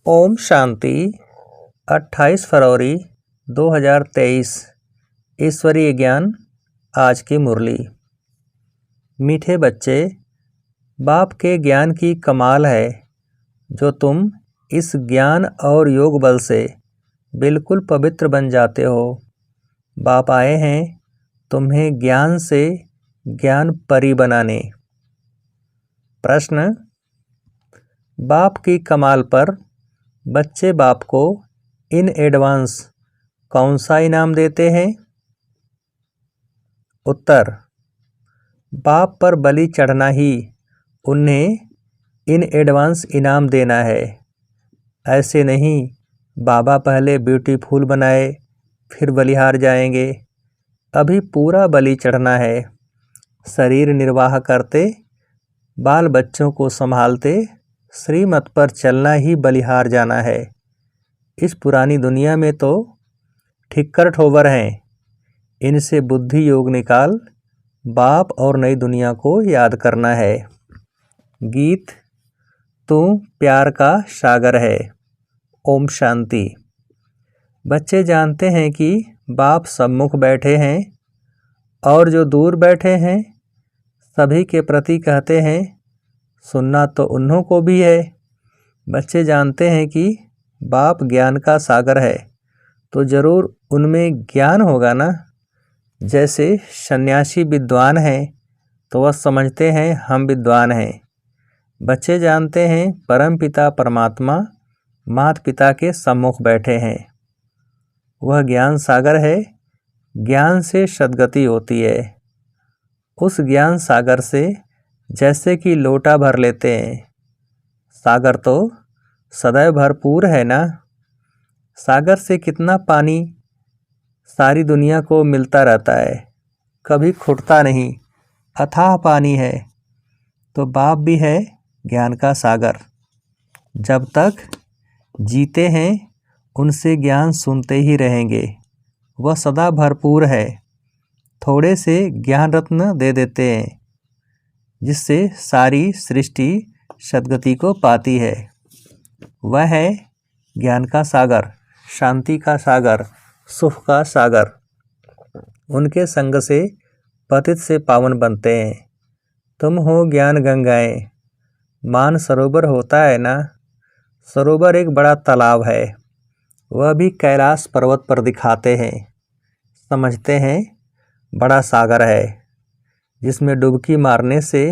ओम शांति। 28 फरवरी 2023। ईश्वरीय ज्ञान आज की मुरली। मीठे बच्चे, बाप के ज्ञान की कमाल है जो तुम इस ज्ञान और योग बल से बिल्कुल पवित्र बन जाते हो। बाप आए हैं तुम्हें ज्ञान से ज्ञान परी बनाने। प्रश्न: बाप की कमाल पर बच्चे बाप को इन एडवांस कौन सा इनाम देते हैं? उत्तर: बाप पर बलि चढ़ना ही उन्हें इन एडवांस इनाम देना है। ऐसे नहीं बाबा पहले ब्यूटीफुल बनाए फिर बलिहार जाएंगे। अभी पूरा बलि चढ़ना है। शरीर निर्वाह करते, बाल बच्चों को संभालते, श्रीमत पर चलना ही बलिहार जाना है। इस पुरानी दुनिया में तो ठिक्कर ठोबर हैं। इनसे बुद्धि योग निकाल बाप और नई दुनिया को याद करना है। गीत: तू प्यार का सागर है। ओम शांति। बच्चे जानते हैं कि बाप सम्मुख बैठे हैं और जो दूर बैठे हैं सभी के प्रति कहते हैं सुनना तो उन्हों को भी है। बच्चे जानते हैं कि बाप ज्ञान का सागर है तो जरूर उनमें ज्ञान होगा ना। जैसे सन्यासी विद्वान हैं तो वह समझते हैं हम विद्वान हैं। बच्चे जानते हैं परम पिता परमात्मा माता पिता के सम्मुख बैठे हैं। वह ज्ञान सागर है। ज्ञान से सद्गति होती है। उस ज्ञान सागर से जैसे कि लोटा भर लेते हैं। सागर तो सदैव भरपूर है ना। सागर से कितना पानी सारी दुनिया को मिलता रहता है, कभी खुटता नहीं। अथाह पानी है तो बाप भी है ज्ञान का सागर। जब तक जीते हैं उनसे ज्ञान सुनते ही रहेंगे। वह सदा भरपूर है। थोड़े से ज्ञान रत्न दे देते हैं जिससे सारी सृष्टि सद्गति को पाती है। वह है ज्ञान का सागर, शांति का सागर, सुख का सागर। उनके संग से पतित से पावन बनते हैं। तुम हो ज्ञान गंगाएं। मान सरोवर होता है ना। सरोवर एक बड़ा तालाब है। वह भी कैलाश पर्वत पर दिखाते हैं। समझते हैं बड़ा सागर है जिसमें डुबकी मारने से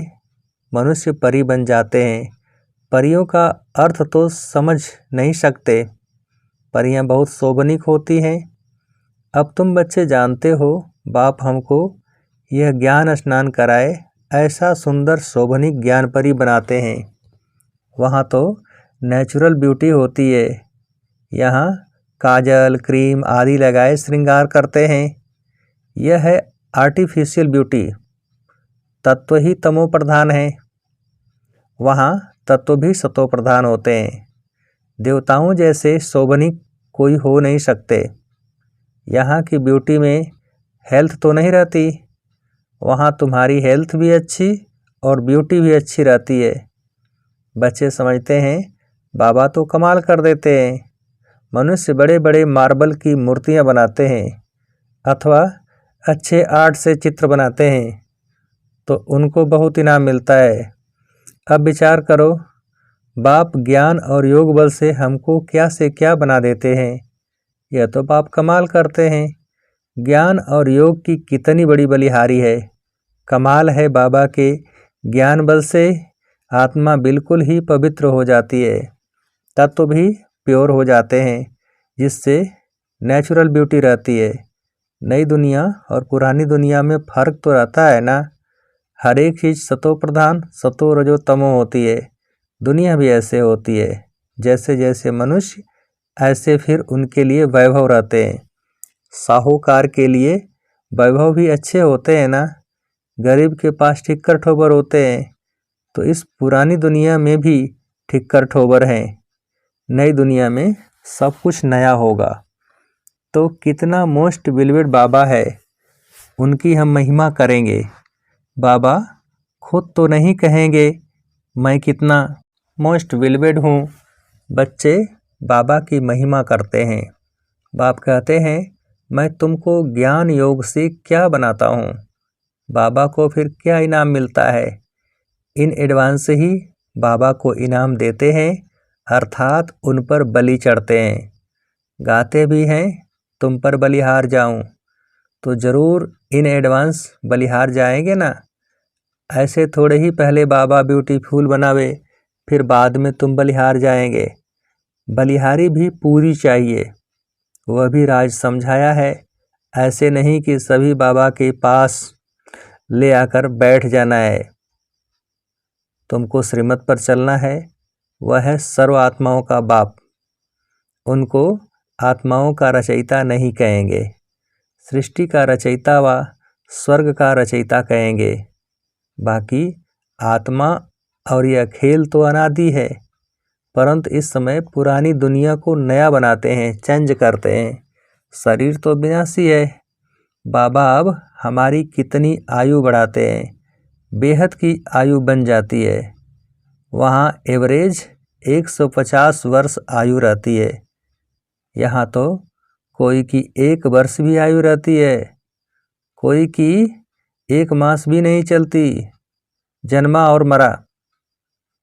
मनुष्य परी बन जाते हैं। परियों का अर्थ तो समझ नहीं सकते। परियां बहुत शोभनिक होती हैं। अब तुम बच्चे जानते हो बाप हमको यह ज्ञान स्नान कराए ऐसा सुंदर शोभनिक ज्ञान परी बनाते हैं। वहाँ तो नेचुरल ब्यूटी होती है। यहाँ काजल क्रीम आदि लगाए श्रृंगार करते हैं। यह है आर्टिफिशियल ब्यूटी। तत्व ही तमो प्रधान है। वहाँ तत्व भी सतो प्रधान होते हैं। देवताओं जैसे शोभनिक कोई हो नहीं सकते। यहाँ की ब्यूटी में हेल्थ तो नहीं रहती। वहाँ तुम्हारी हेल्थ भी अच्छी और ब्यूटी भी अच्छी रहती है। बच्चे समझते हैं बाबा तो कमाल कर देते हैं। मनुष्य बड़े बड़े मार्बल की मूर्तियाँ बनाते हैं अथवा अच्छे आर्ट से चित्र बनाते हैं तो उनको बहुत इनाम मिलता है। अब विचार करो बाप ज्ञान और योग बल से हमको क्या से क्या बना देते हैं। यह तो बाप कमाल करते हैं। ज्ञान और योग की कितनी बड़ी बलिहारी है। कमाल है बाबा के ज्ञान बल से आत्मा बिल्कुल ही पवित्र हो जाती है। तत्व भी प्योर हो जाते हैं जिससे नेचुरल ब्यूटी रहती है। नई दुनिया और पुरानी दुनिया में फ़र्क तो रहता है ना। हर एक चीज़ सतो प्रधान सतो रजो तमो होती है। दुनिया भी ऐसे होती है। जैसे जैसे मनुष्य ऐसे फिर उनके लिए वैभव रहते हैं। साहूकार के लिए वैभव भी अच्छे होते हैं ना। गरीब के पास ठिक्कर ठोबर होते हैं। तो इस पुरानी दुनिया में भी ठिक्कर ठोबर हैं। नई दुनिया में सब कुछ नया होगा। तो कितना मोस्ट बिलीवेड बाबा है, उनकी हम महिमा करेंगे। बाबा खुद तो नहीं कहेंगे मैं कितना मोस्ट बिलीवेड हूँ। बच्चे बाबा की महिमा करते हैं। बाप कहते हैं, मैं तुमको ज्ञान योग से क्या बनाता हूँ। बाबा को फिर क्या इनाम मिलता है? इन एडवांस ही बाबा को इनाम देते हैं, अर्थात उन पर बलि चढ़ते हैं। गाते भी हैं, तुम पर बलिहार जाऊं, तो ज़रूर इन एडवांस बलिहार जाएंगे ना। ऐसे थोड़े ही पहले बाबा ब्यूटीफुल बनावे, फिर बाद में तुम बलिहार जाएंगे। बलिहारी भी पूरी चाहिए, वह भी राज समझाया है। ऐसे नहीं कि सभी बाबा के पास ले आकर बैठ जाना है। तुमको श्रीमत पर चलना है। वह है सर्व आत्माओं का बाप। उनको आत्माओं का रचयिता नहीं कहेंगे, सृष्टि का रचयिता व स्वर्ग का रचयिता कहेंगे। बाकी आत्मा और यह खेल तो अनादि है, परंतु इस समय पुरानी दुनिया को नया बनाते हैं, चेंज करते हैं। शरीर तो विनाशी है। बाबा अब हमारी कितनी आयु बढ़ाते हैं, बेहद की आयु बन जाती है। वहाँ एवरेज 150 वर्ष आयु रहती है। यहाँ तो कोई की 1 वर्ष भी आयु रहती है, कोई की 1 मास भी नहीं चलती, जन्मा और मरा।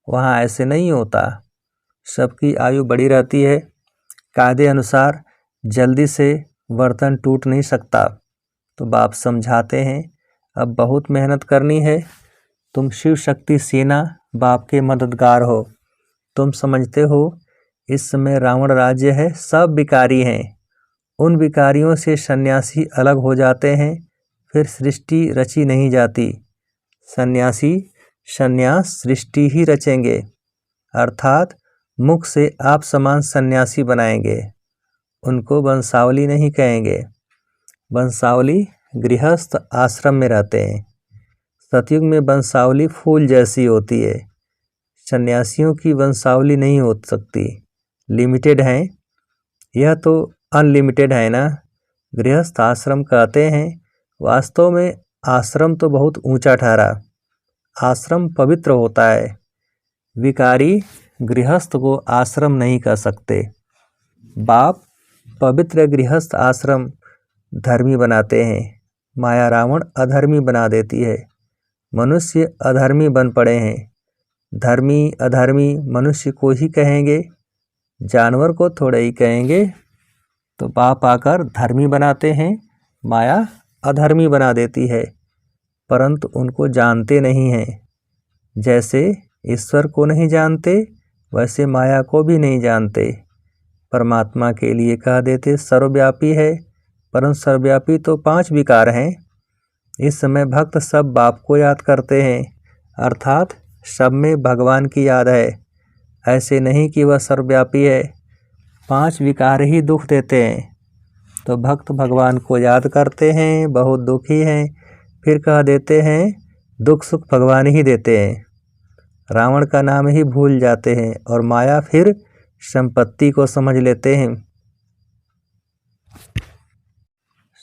वहाँ ऐसे नहीं होता, सबकी आयु बड़ी रहती है। कायदे अनुसार जल्दी से बर्तन टूट नहीं सकता। तो बाप समझाते हैं, अब बहुत मेहनत करनी है। तुम शिव शक्ति सेना बाप के मददगार हो। तुम समझते हो इस समय रावण राज्य है, सब विकारी हैं। उन विकारियों से सन्यासी अलग हो जाते हैं, फिर सृष्टि रची नहीं जाती। सन्यासी सन्यास सृष्टि ही रचेंगे, अर्थात मुख से आप समान सन्यासी बनाएंगे। उनको वंशावली नहीं कहेंगे। वंशावली गृहस्थ आश्रम में रहते हैं। सतयुग में वंशावली फूल जैसी होती है। सन्यासियों की वंशावली नहीं हो सकती, लिमिटेड हैं। यह तो अनलिमिटेड है ना। गृहस्थ आश्रम कहते हैं, वास्तव में आश्रम तो बहुत ऊंचा ठहरा। आश्रम पवित्र होता है, विकारी गृहस्थ को आश्रम नहीं कह सकते। बाप पवित्र गृहस्थ आश्रम धर्मी बनाते हैं, माया रावण अधर्मी बना देती है। मनुष्य अधर्मी बन पड़े हैं। धर्मी अधर्मी मनुष्य को ही कहेंगे, जानवर को थोड़े ही कहेंगे। तो बाप आकर धर्मी बनाते हैं, माया अधर्मी बना देती है, परंतु उनको जानते नहीं हैं। जैसे ईश्वर को नहीं जानते, वैसे माया को भी नहीं जानते। परमात्मा के लिए कह देते सर्वव्यापी है, परंतु सर्वव्यापी तो 5 विकार हैं। इस समय भक्त सब बाप को याद करते हैं, अर्थात सब में भगवान की याद है। ऐसे नहीं कि वह सर्वव्यापी है। 5 विकार ही दुख देते हैं, तो भक्त भगवान को याद करते हैं, बहुत दुखी हैं, फिर कह देते हैं दुख सुख भगवान ही देते हैं। रावण का नाम ही भूल जाते हैं और माया फिर संपत्ति को समझ लेते हैं।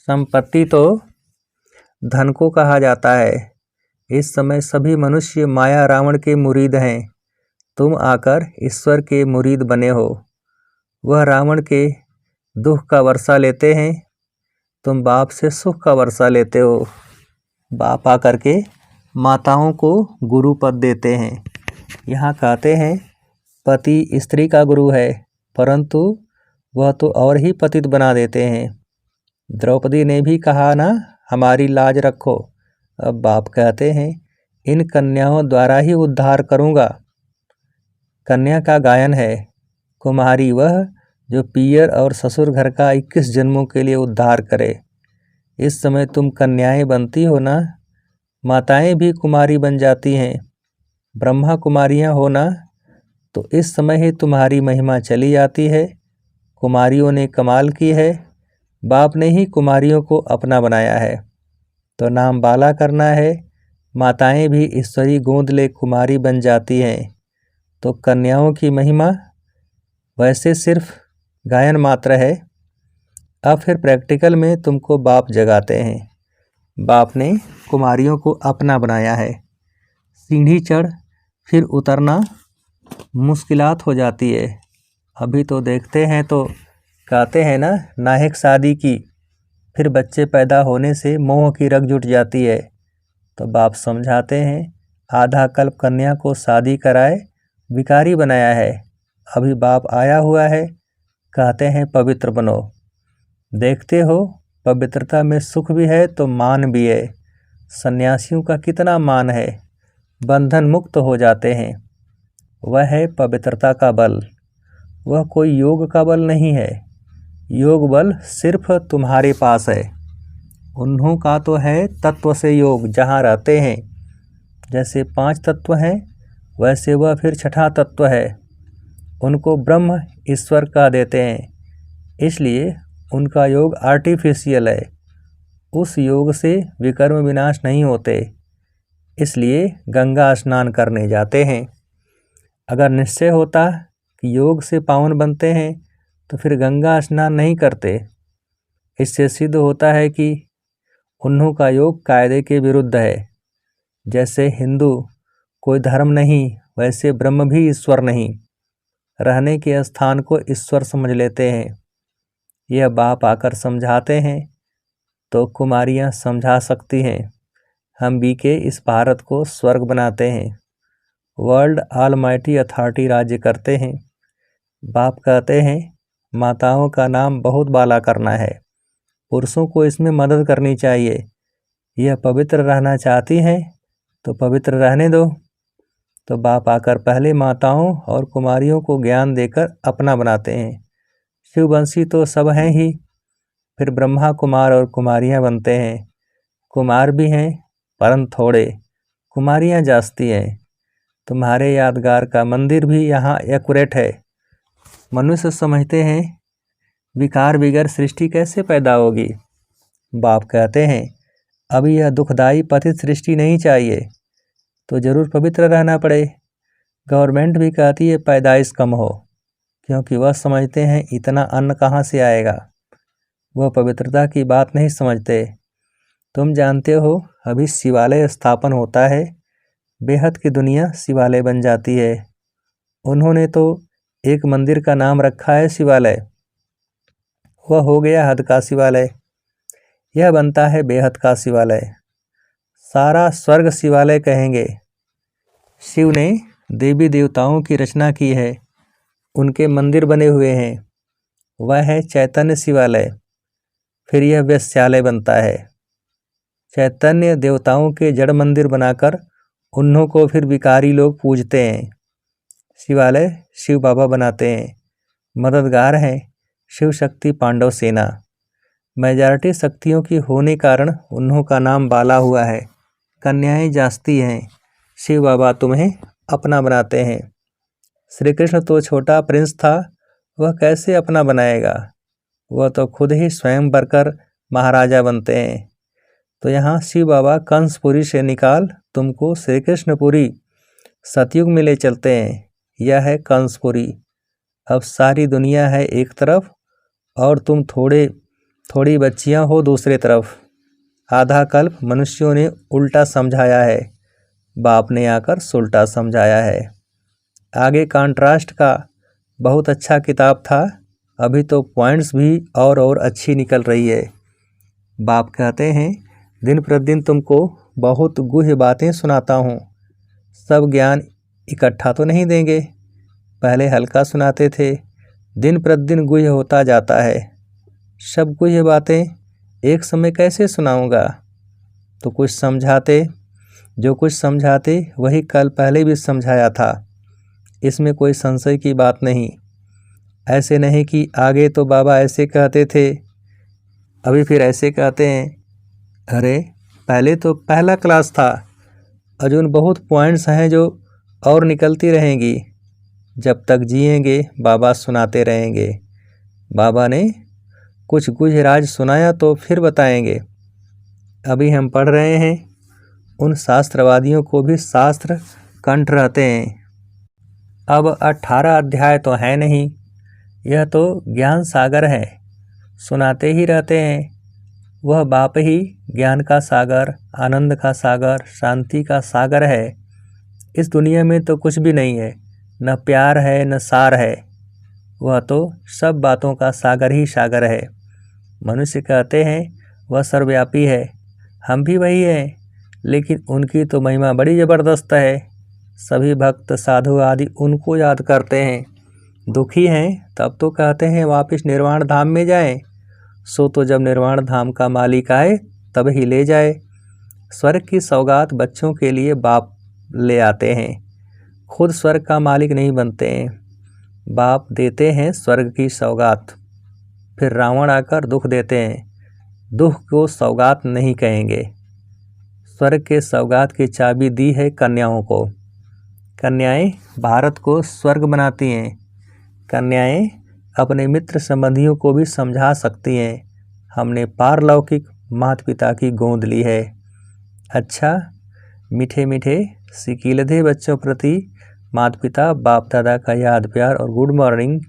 संपत्ति तो धन को कहा जाता है। इस समय सभी मनुष्य माया रावण के मुरीद हैं। तुम आकर ईश्वर के मुरीद बने हो। वह रावण के दुख का वर्षा लेते हैं, तुम बाप से सुख का वर्षा लेते हो। बाप आकर के माताओं को गुरु पद देते हैं। यहाँ कहते हैं पति स्त्री का गुरु है, परंतु वह तो और ही पतित बना देते हैं। द्रौपदी ने भी कहा ना, हमारी लाज रखो। अब बाप कहते हैं इन कन्याओं द्वारा ही उद्धार करूँगा। कन्या का गायन है, कुमारी वह जो पियर और ससुर घर का 21 जन्मों के लिए उद्धार करे। इस समय तुम कन्याएं बनती हो ना, माताएं भी कुमारी बन जाती हैं। ब्रह्मा कुमारियां हो ना, तो इस समय ही तुम्हारी महिमा चली जाती है। कुमारियों ने कमाल की है, बाप ने ही कुमारियों को अपना बनाया है। तो नाम बाला करना है, माताएं भी ईश्वरी गोद ले कुमारी बन जाती हैं। तो कन्याओं की महिमा वैसे सिर्फ गायन मात्र है। अब फिर प्रैक्टिकल में तुमको बाप जगाते हैं। बाप ने कुमारियों को अपना बनाया है। सीढ़ी चढ़ फिर उतरना मुश्किलात हो जाती है, अभी तो देखते हैं तो कहते हैं ना, नाहक शादी की, फिर बच्चे पैदा होने से मोह की रग जुट जाती है। तो बाप समझाते हैं, आधा कल्प कन्या को शादी कराए भिखारी बनाया है, अभी बाप आया हुआ है, कहते हैं पवित्र बनो। देखते हो पवित्रता में सुख भी है तो मान भी है। सन्यासियों का कितना मान है, बंधन मुक्त हो जाते हैं। वह है पवित्रता का बल, वह कोई योग का बल नहीं है। योग बल सिर्फ तुम्हारे पास है, उन्हों का तो है तत्व से योग, जहाँ रहते हैं। जैसे 5 तत्व हैं वैसे वह फिर छठा तत्व है। उनको ब्रह्म ईश्वर कह देते हैं, इसलिए उनका योग आर्टिफिशियल है। उस योग से विकर्म विनाश नहीं होते, इसलिए गंगा स्नान करने जाते हैं। अगर निश्चय होता कि योग से पावन बनते हैं तो फिर गंगा स्नान नहीं करते। इससे सिद्ध होता है कि उन्हों का योग कायदे के विरुद्ध है। जैसे हिंदू कोई धर्म नहीं, वैसे ब्रह्म भी ईश्वर नहीं। रहने के स्थान को ईश्वर समझ लेते हैं। यह बाप आकर समझाते हैं तो कुमारियाँ समझा सकती हैं। हम भी के इस भारत को स्वर्ग बनाते हैं। वर्ल्ड ऑलमाइटी अथॉरिटी राज्य करते हैं। बाप कहते हैं माताओं का नाम बहुत बाला करना है, पुरुषों को इसमें मदद करनी चाहिए। यह पवित्र रहना चाहती हैं तो पवित्र रहने दो। तो बाप आकर पहले माताओं और कुमारियों को ज्ञान देकर अपना बनाते हैं। शिववंशी तो सब हैं ही, फिर ब्रह्मा कुमार और कुमारियाँ बनते हैं। कुमार भी हैं परंतु थोड़े, कुमारियाँ जास्ती हैं। तुम्हारे यादगार का मंदिर भी यहाँ एक्यूरेट है। मनुष्य समझते हैं विकार बिगर सृष्टि कैसे पैदा होगी। बाप कहते हैं अभी यह दुखदाई पतित सृष्टि नहीं चाहिए तो जरूर पवित्र रहना पड़े। गवर्नमेंट भी कहती है पैदाइश कम हो, क्योंकि वह समझते हैं इतना अन्न कहाँ से आएगा। वह पवित्रता की बात नहीं समझते। तुम जानते हो अभी शिवालय स्थापन होता है, बेहद की दुनिया शिवालय बन जाती है। उन्होंने तो एक मंदिर का नाम रखा है शिवालय, वह हो गया हद का शिवालय। यह बनता है बेहद का शिवालय, सारा स्वर्ग शिवालय कहेंगे। शिव ने देवी देवताओं की रचना की है, उनके मंदिर बने हुए हैं, वह है चैतन्य शिवालय। फिर यह वेश्यालय बनता है। चैतन्य देवताओं के जड़ मंदिर बनाकर उन्हों को फिर विकारी लोग पूजते हैं। शिवालय शिव बाबा बनाते हैं, मददगार हैं शिव शक्ति पांडव सेना। मेजॉरिटी शक्तियों की होने कारण उन्हों का नाम बाला हुआ है। कन्याएं जास्ती हैं, शिव बाबा तुम्हें अपना बनाते हैं। श्री कृष्ण तो छोटा प्रिंस था, वह कैसे अपना बनाएगा, वह तो खुद ही स्वयं बनकर महाराजा बनते हैं। तो यहाँ शिव बाबा कंसपुरी से निकाल तुमको श्री कृष्णपुरी सतयुग में ले चलते हैं। यह है कंसपुरी। अब सारी दुनिया है एक तरफ और तुम थोड़ी बच्चियां हो दूसरे तरफ। आधा कल्प मनुष्यों ने उल्टा समझाया है, बाप ने आकर सुलटा समझाया है। आगे कंट्रास्ट का बहुत अच्छा किताब था, अभी तो पॉइंट्स भी और अच्छी निकल रही है। बाप कहते हैं दिन प्रतिदिन तुमको बहुत गूढ़ बातें सुनाता हूँ, सब ज्ञान इकट्ठा तो नहीं देंगे। पहले हल्का सुनाते थे, दिन प्रतिदिन गूढ़ होता जाता है। सब गूढ़ बातें एक समय कैसे सुनाऊंगा। तो कुछ समझाते, जो कुछ समझाते वही कल पहले भी समझाया था, इसमें कोई संशय की बात नहीं। ऐसे नहीं कि आगे तो बाबा ऐसे कहते थे अभी फिर ऐसे कहते हैं। अरे पहले तो पहला क्लास था, अजून बहुत पॉइंट्स हैं जो और निकलती रहेंगी। जब तक जिएंगे बाबा सुनाते रहेंगे। बाबा ने कुछ गुझ राज सुनाया तो फिर बताएंगे। अभी हम पढ़ रहे हैं, उन शास्त्रवादियों को भी शास्त्र कंठ रहते हैं। अब 18 अध्याय तो है नहीं, यह तो ज्ञान सागर है, सुनाते ही रहते हैं। वह बाप ही ज्ञान का सागर, आनंद का सागर, शांति का सागर है। इस दुनिया में तो कुछ भी नहीं है, न प्यार है न सार है। वह तो सब बातों का सागर ही सागर है। मनुष्य कहते हैं वह सर्वव्यापी है, हम भी वही हैं, लेकिन उनकी तो महिमा बड़ी ज़बरदस्त है। सभी भक्त साधु आदि उनको याद करते हैं। दुखी हैं तब तो कहते हैं वापस निर्वाण धाम में जाएं। सो तो जब निर्वाण धाम का मालिक आए तब ही ले जाए। स्वर्ग की सौगात बच्चों के लिए बाप ले आते हैं, खुद स्वर्ग का मालिक नहीं बनते हैं। बाप देते हैं स्वर्ग की सौगात, फिर रावण आकर दुख देते हैं। दुख को सौगात नहीं कहेंगे। स्वर्ग के सौगात की चाबी दी है कन्याओं को। कन्याएं भारत को स्वर्ग बनाती हैं। कन्याएं अपने मित्र संबंधियों को भी समझा सकती हैं। हमने पारलौकिक माता पिता की गोद ली है। अच्छा, मीठे मीठे सिकीलधे बच्चों प्रति माता पिता बाप दादा का याद प्यार और गुड मॉर्निंग।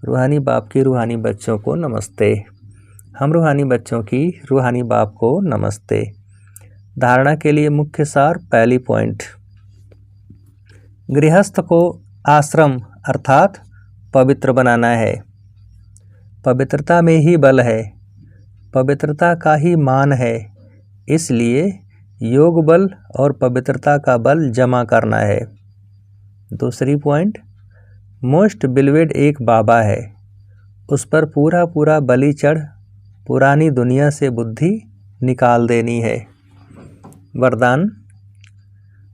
रूहानी बाप की रूहानी बच्चों को नमस्ते। हम रूहानी बच्चों की रूहानी बाप को नमस्ते। धारणा के लिए मुख्य सार। पहली पॉइंट, गृहस्थ को आश्रम अर्थात पवित्र बनाना है। पवित्रता में ही बल है, पवित्रता का ही मान है। इसलिए योग बल और पवित्रता का बल जमा करना है। दूसरी पॉइंट, मोस्ट बिलवेड एक बाबा है, उस पर पूरा पूरा बलि चढ़ पुरानी दुनिया से बुद्धि निकाल देनी है। वरदान,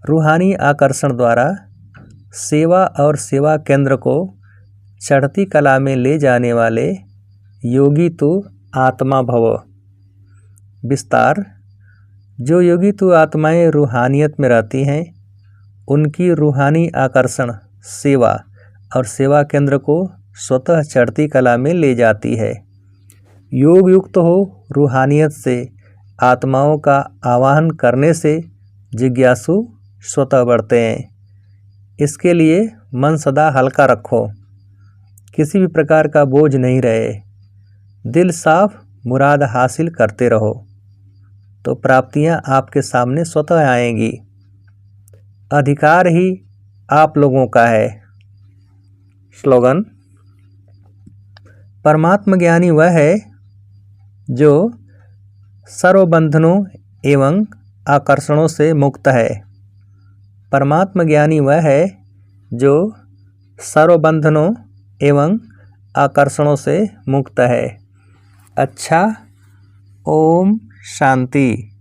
रूहानी आकर्षण द्वारा सेवा और सेवा केंद्र को चढ़ती कला में ले जाने वाले योगी तू आत्मा भव। विस्तार, जो योगी तू आत्माएं रूहानियत में रहती हैं, उनकी रूहानी आकर्षण सेवा और सेवा केंद्र को स्वतः चढ़ती कला में ले जाती है। योग युक्त हो रूहानियत से आत्माओं का आवाहन करने से जिज्ञासु स्वतः बढ़ते हैं। इसके लिए मन सदा हल्का रखो, किसी भी प्रकार का बोझ नहीं रहे। दिल साफ मुराद हासिल करते रहो तो प्राप्तियां आपके सामने स्वतः आएंगी। अधिकार ही आप लोगों का है। स्लोगन, परमात्म ज्ञानी वह है जो सर्व बंधनों एवं आकर्षणों से मुक्त है। परमात्म ज्ञानी वह है जो सर्व बंधनों एवं आकर्षणों से मुक्त है। अच्छा, ओम शांति।